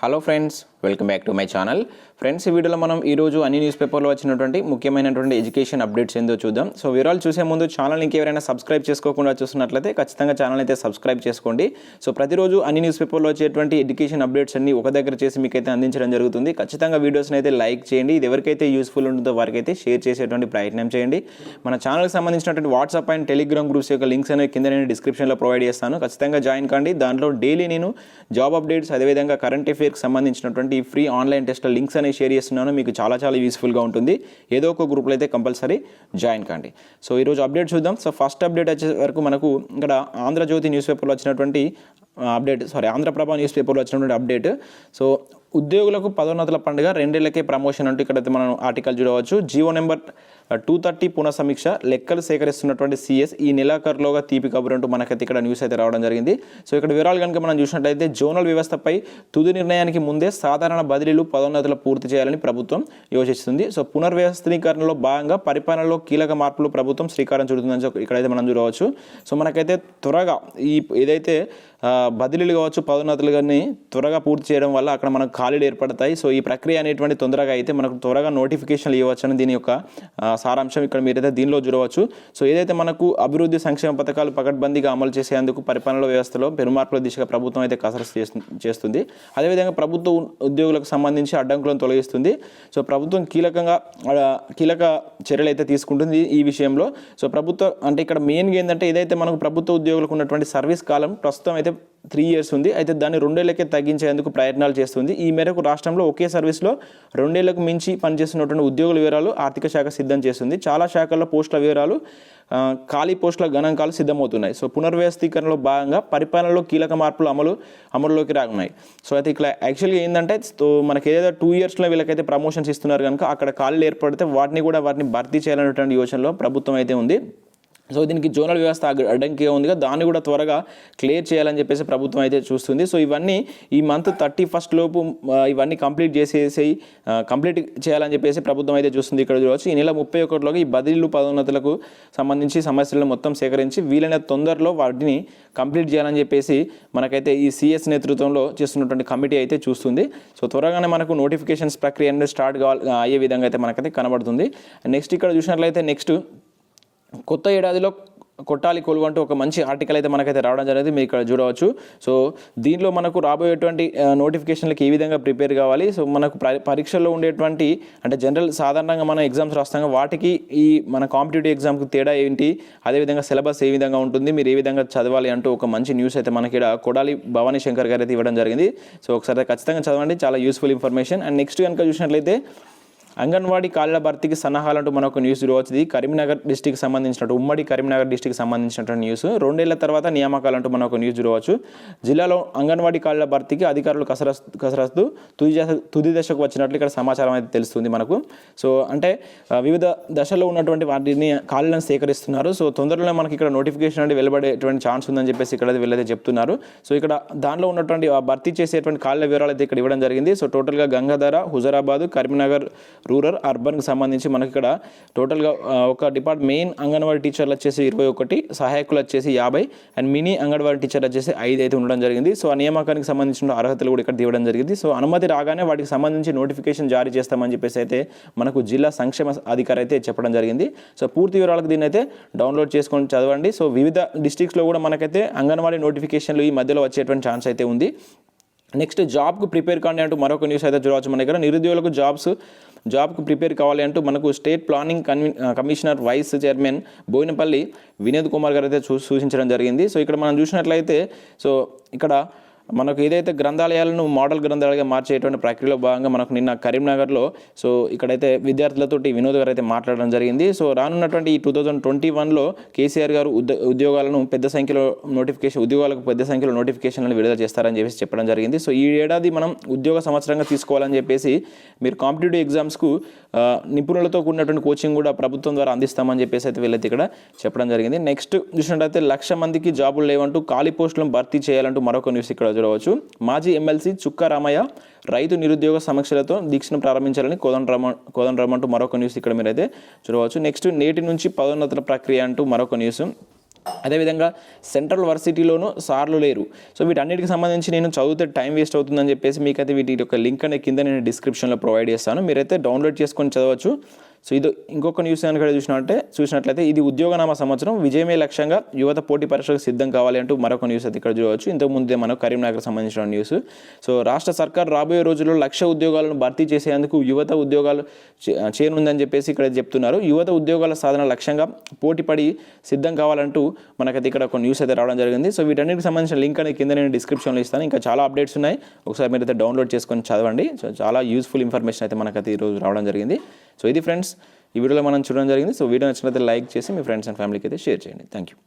Hello friends, welcome back to my channel. Friends, ఈ వీడియోలో మనం ఈరోజు అన్ని న్యూస్ పేపర్లో వచ్చినటువంటి ముఖ్యమైనటువంటి ఎడ్యుకేషన్ అప్డేట్స్ ఏందో చూద్దాం. సో వివరాలు చూసే ముందు ఛానల్ని ఎవరైనా సబ్స్క్రైబ్ చేసుకోకుండా చూస్తున్నట్లయితే ఖచ్చితంగా ఛానల్ అయితే సబ్స్క్రైబ్ చేసుకోండి. సో ప్రతిరోజు అన్ని న్యూస్ పేపర్లో వచ్చేటువంటి ఎడ్యుకేషన్ అప్డేట్స్ అన్ని ఒక దగ్గర చేసి మీకైతే అందించడం జరుగుతుంది. ఖచ్చితంగా వీడియోస్ని అయితే లైక్ చేయండి. ఇది ఎవరికైతే యూస్ఫుల్ ఉంటుందో వారికైతే షేర్ చేసేటువంటి ప్రయత్నం చేయండి. మన ఛానల్కి సంబంధించినటువంటి వాట్సాప్ అండ్ టెలిగ్రామ్ గ్రూప్స్ యొక్క లింక్స్ అనేవి కింద నేను డిస్క్రిప్షన్లో ప్రొవైడ్ చేస్తాను. ఖచ్చితంగా జాయిన్ కండి. దాంట్లో డైలీ నేను జాబ్ అప్డేట్స్, అదేవిధంగా కరెంట్ అఫైర్స్కి సంబంధించినటువంటి ఫ్రీ ఆన్లైన్ టెస్ట్ల లింక్స్ అనేవి షేర్ చేస్తున్నాను. మీకు చాలా యూస్ఫుల్గా ఉంటుంది. ఏదో ఒక గ్రూప్లో అయితే కంపల్సరీ జాయిన్ కండి. సో ఈరోజు అప్డేట్ చూద్దాం. సో ఫస్ట్ అప్డేట్ వచ్చే వరకు మనకు ఇక్కడ ఆంధ్రజ్యోతి న్యూస్ పేపర్లో వచ్చినటువంటి ఆంధ్రప్రభ న్యూస్ పేపర్లో వచ్చినటువంటి అప్డేట్. సో ఉద్యోగులకు పదోన్నతుల పండుగ, 2 ఏళ్లకే ప్రమోషన్ అంటూ ఇక్కడైతే మనం ఆర్టికల్ చూడవచ్చు. జీవో నెంబర్ 230 పునఃసమీక్ష, లెక్కలు సేకరిస్తున్నటువంటి సిఎస్ ఈ నెలాఖరులోగా తీపి కబురు అంటూ మనకైతే ఇక్కడ న్యూస్ అయితే రావడం జరిగింది. సో ఇక్కడ వివరాలు కనుక మనం చూసినట్లయితే జోనల్ వ్యవస్థపై తుది నిర్ణయానికి ముందే సాధారణ బదిలీలు, పదోన్నతులు పూర్తి చేయాలని ప్రభుత్వం యోచిస్తుంది. సో పునర్వ్యవస్థీకరణలో భాగంగా పరిపాలనలో కీలక మార్పులు ప్రభుత్వం శ్రీకారం చుడుతుందని ఇక్కడైతే మనం చూడవచ్చు. సో మనకైతే త్వరగా ఈ ఏదైతే బదిలీలు కావచ్చు, పదోన్నతులు కానీ త్వరగా పూర్తి చేయడం వల్ల అక్కడ మనకు ఖాళీలు ఏర్పడతాయి. సో ఈ ప్రక్రియ అనేటువంటి తొందరగా అయితే మనకు త్వరగా నోటిఫికేషన్లు ఇవ్వచ్చు అని దీని యొక్క సారాంశం ఇక్కడ మీరైతే దీనిలో చూడవచ్చు. సో ఏదైతే మనకు అభివృద్ధి సంక్షేమ పథకాలు పకడ్బందీగా అమలు చేసేందుకు పరిపాలన వ్యవస్థలో పెరుమార్పుల దిశగా ప్రభుత్వం అయితే కసరత్తు చేస్తుంది. అదేవిధంగా ప్రభుత్వ ఉద్యోగులకు సంబంధించి అడ్డంకులను తొలగిస్తుంది. సో ప్రభుత్వం కీలక చర్యలు అయితే తీసుకుంటుంది ఈ విషయంలో. సో ప్రభుత్వం అంటే ఇక్కడ మెయిన్గా ఏంటంటే ఏదైతే మనకు ప్రభుత్వ ఉద్యోగులకు ఉన్నటువంటి సర్వీస్ కాలం ప్రస్తుతం అయితే 3 years ఉంది. అయితే దాన్ని 2 ఏళ్లకే తగ్గించేందుకు ప్రయత్నాలు చేస్తుంది. ఈ మేరకు రాష్ట్రంలో ఒకే సర్వీస్లో 2 ఏళ్లకు మించి పనిచేస్తున్నటువంటి ఉద్యోగుల వివరాలు ఆర్థిక శాఖ సిద్ధం చేస్తుంది. చాలా శాఖల్లో పోస్టుల వివరాలు, ఖాళీ పోస్టుల గణాంకాలు సిద్ధమవుతున్నాయి. సో పునర్వ్యవస్థీకరణలో భాగంగా పరిపాలనలో కీలక మార్పులు అమలులోకి రానున్నాయి. సో అయితే ఇక్కడ యాక్చువల్గా ఏంటంటే మనకి ఏదైతే 2 yearsలో వీళ్ళకైతే ప్రమోషన్స్ ఇస్తున్నారు కనుక అక్కడ ఖాళీలు ఏర్పడితే వాటిని భర్తీ చేయాలనేటువంటి యోచనలో ప్రభుత్వం అయితే ఉంది. సో దీనికి జోనల్ వ్యవస్థ అడ్డంకిగా ఉందిగా, దాన్ని కూడా త్వరగా క్లియర్ చేయాలని చెప్పేసి ప్రభుత్వం అయితే చూస్తుంది. సో ఇవన్నీ ఈ మంత్ 31st లోపు ఇవన్నీ కంప్లీట్ చేయాలని చెప్పేసి ప్రభుత్వం అయితే చూస్తుంది. ఇక్కడ చూడవచ్చు ఈ నెల 31లోగా ఈ బదిలీలు, పదోన్నతులకు సంబంధించి సమస్యలను మొత్తం సేకరించి వీలైన తొందరలో వాటిని కంప్లీట్ చేయాలని చెప్పేసి మనకైతే ఈ సిఎస్ నేతృత్వంలో చేస్తున్నటువంటి కమిటీ అయితే చూస్తుంది. సో త్వరగానే మనకు నోటిఫికేషన్స్ ప్రక్రియ అనేది స్టార్ట్ అయ్యే విధంగా అయితే మనకైతే కనబడుతుంది. నెక్స్ట్ ఇక్కడ చూసినట్లయితే నెక్స్ట్ కొత్త ఏడాదిలో కొట్టాలి కొలువు అంటూ ఒక మంచి ఆర్టికల్ అయితే మనకైతే రావడం జరిగింది. మీరు ఇక్కడ చూడవచ్చు. సో దీనిలో మనకు రాబోయేటువంటి నోటిఫికేషన్లకు ఏ విధంగా ప్రిపేర్ కావాలి, సో మనకు పరీక్షల్లో ఉండేటువంటి అంటే సాధారణంగా మనం ఎగ్జామ్స్ రాస్తాం, వాటికి ఈ మన కాంపిటేటివ్ ఎగ్జామ్కి తేడా ఏంటి, అదేవిధంగా సిలబస్ ఏ విధంగా ఉంటుంది, మీరు ఏ విధంగా చదవాలి అంటూ ఒక మంచి న్యూస్ అయితే మనకి ఇక్కడ కొడాలి భవానీ శంకర్ గారు అయితే ఇవ్వడం జరిగింది. సో ఒకసారి ఖచ్చితంగా చదవండి, చాలా యూస్ఫుల్ ఇన్ఫర్మేషన్. అండ్ నెక్స్ట్ కనుక చూసినట్లయితే అంగన్వాడీ ఖాళీల భర్తీకి సన్నాహాలంటూ మనకు న్యూస్ చూడవచ్చు. ఇది కరీంనగర్ డిస్టిక్ సంబంధించినట్టు ఉమ్మడి కరీంనగర్ డిస్టిక్ సంబంధించినటువంటి న్యూస్. 2 ఏళ్ల తర్వాత నియామకాలంటూ మనకు న్యూస్ చూడవచ్చు. జిల్లాలో అంగన్వాడీ ఖాళీల భర్తీకి అధికారులు కసరత్తు తుది దశకు వచ్చినట్లు ఇక్కడ సమాచారం అయితే తెలుస్తుంది మనకు. సో అంటే వివిధ దశల్లో ఉన్నటువంటి వాటిని ఖాళీలను సేకరిస్తున్నారు. సో తొందరలో మనకి ఇక్కడ నోటిఫికేషన్ అంటే వెలువడేటువంటి ఛాన్స్ ఉందని చెప్పేసి ఇక్కడ వీళ్ళైతే చెప్తున్నారు. సో ఇక్కడ దానిలో ఉన్నటువంటి భర్తీ చేసేటువంటి ఖాళీల వివరాలు అయితే ఇక్కడ ఇవ్వడం జరిగింది. సో టోటల్గా గంగాధర, హుజరాబాద్, కరీంనగర్ రూరల్, అర్బన్కి సంబంధించి మనకి ఇక్కడ టోటల్గా ఒక మెయిన్ అంగన్వాడీ టీచర్లు వచ్చేసి 21, సహాయకులు వచ్చేసి 50 అండ్ మినీ అంగన్వాడీ టీచర్లు వచ్చేసి 5 అయితే ఉండడం జరిగింది. సో ఆ నియామకానికి సంబంధించిన అర్హతలు కూడా ఇక్కడ ఇవ్వడం జరిగింది. సో అనుమతి రాగానే వాటికి సంబంధించి నోటిఫికేషన్ జారీ చేస్తామని చెప్పేసి అయితే మనకు జిల్లా సంక్షేమ అధికారి అయితే చెప్పడం జరిగింది. సో పూర్తి వివరాలకు దీన్ని అయితే డౌన్లోడ్ చేసుకొని చదవండి. సో వివిధ డిస్ట్రిక్ట్స్లో కూడా మనకైతే అంగన్వాడీ నోటిఫికేషన్లు ఈ మధ్యలో వచ్చేటువంటి ఛాన్స్ అయితే ఉంది. నెక్స్ట్ జాబ్కు ప్రిపేర్ కాండి అంటూ మరొక న్యూస్ అయితే చూడవచ్చు. మన దగ్గర నిరుద్యోగులకు జాబ్కు ప్రిపేర్ కావాలి అంటూ మనకు state planning commissioner vice chairman Boinapalli Vinod Kumar గారు అయితే సూచించడం జరిగింది. సో ఇక్కడ మనం చూసినట్లయితే సో ఇక్కడ మనకు ఏదైతే గ్రంథాలయాలను మోడల్ గ్రంథాలయాలుగా మార్చేటువంటి ప్రక్రియలో భాగంగా మనకు నిన్న కరీంనగర్లో సో ఇక్కడైతే విద్యార్థులతోటి వినోద్ గారు అయితే మాట్లాడడం జరిగింది. సో రానున్నటువంటి ఈ 2021లో కేసీఆర్ గారు ఉద్యోగాలకు పెద్ద సంఖ్యలో నోటిఫికేషన్లను విడుదల చేస్తారని చెప్పేసి చెప్పడం జరిగింది. సో ఈ ఏడాది మనం ఉద్యోగ సంవత్సరంగా తీసుకోవాలని చెప్పేసి మీరు కాంపిటేటివ్ ఎగ్జామ్స్కు నిపుణులతో కూడినటువంటి కోచింగ్ కూడా ప్రభుత్వం ద్వారా అందిస్తామని చెప్పేసి అయితే వీళ్ళైతే ఇక్కడ చెప్పడం జరిగింది. నెక్స్ట్ చూసినట్లయితే 1,00,000 మందికి జాబులు లేవంటూ ఖాళీ పోస్టులను భర్తీ చేయాలంటూ మరొక న్యూస్ ఇక్కడ చూడవచ్చు. మాజీ ఎమ్మెల్సీ చుక్కా రామయ్య రైతు నిరుద్యోగ సమీక్షలతో దీక్షను ప్రారంభించాలని కోదండరామ్ అంటూ మరొక న్యూస్ ఇక్కడ మీరైతే చూడవచ్చు. నెక్స్ట్ నేటి నుంచి పదోన్నతుల ప్రక్రియ అంటూ మరొక న్యూస్. అదేవిధంగా సెంట్రల్ వర్సిటీలోనూ సార్లు లేరు. సో వీటన్నిటికి సంబంధించి నేను చదివితే టైం వేస్ట్ అవుతుందని చెప్పేసి మీకైతే వీటి యొక్క లింక్ అనేది కింద నేను డిస్క్రిప్షన్లో ప్రొవైడ్ చేస్తాను, మీరైతే డౌన్లోడ్ చేసుకొని చదవచ్చు. సో ఇది ఇంకొక న్యూస్ కనుక చూసినట్లయితే ఇది ఉద్యోగనామా సంవత్సరం విజయమే లక్ష్యంగా యువత పోటీ పరీక్షలకు సిద్ధం కావాలి అంటూ మరొక న్యూస్ అయితే ఇక్కడ చూడవచ్చు. ఇంతకుముందే మనం కరీంనగర్ సంబంధించిన న్యూస్. సో రాష్ట్ర సర్కార్ రాబోయే రోజుల్లో 1,00,000 ఉద్యోగాలను భర్తీ చేసేందుకు యువత ఉద్యోగాలు చేరుందని చెప్పేసి ఇక్కడ చెప్తున్నారు. యువత ఉద్యోగాల సాధన లక్ష్యంగా పోటీపడి సిద్ధం కావాలంటూ మనకైతే ఇక్కడ ఒక న్యూస్ అయితే రావడం జరిగింది. సో వీటన్నిటికి సంబంధించిన లింక్ అనేది కింద నేను డిస్క్రిప్షన్లో ఇస్తాను. ఇంకా చాలా అప్డేట్స్ ఉన్నాయి, ఒకసారి మీరైతే డౌన్లోడ్ చేసుకొని చదవండి. సో చాలా యూస్ఫుల్ ఇన్ఫర్మేషన్ అయితే మనకైతే ఈరోజు రావడం జరిగింది. సో ఇది ఫ్రెండ్స్ ఈ వీడియోలో మనం చూడడం జరిగింది. సో వీడియో నచ్చినట్లయితే లైక్ చేసి మీ ఫ్రెండ్స్ అండ్ ఫ్యామిలీకి అయితే షేర్ చేయండి. Thank you.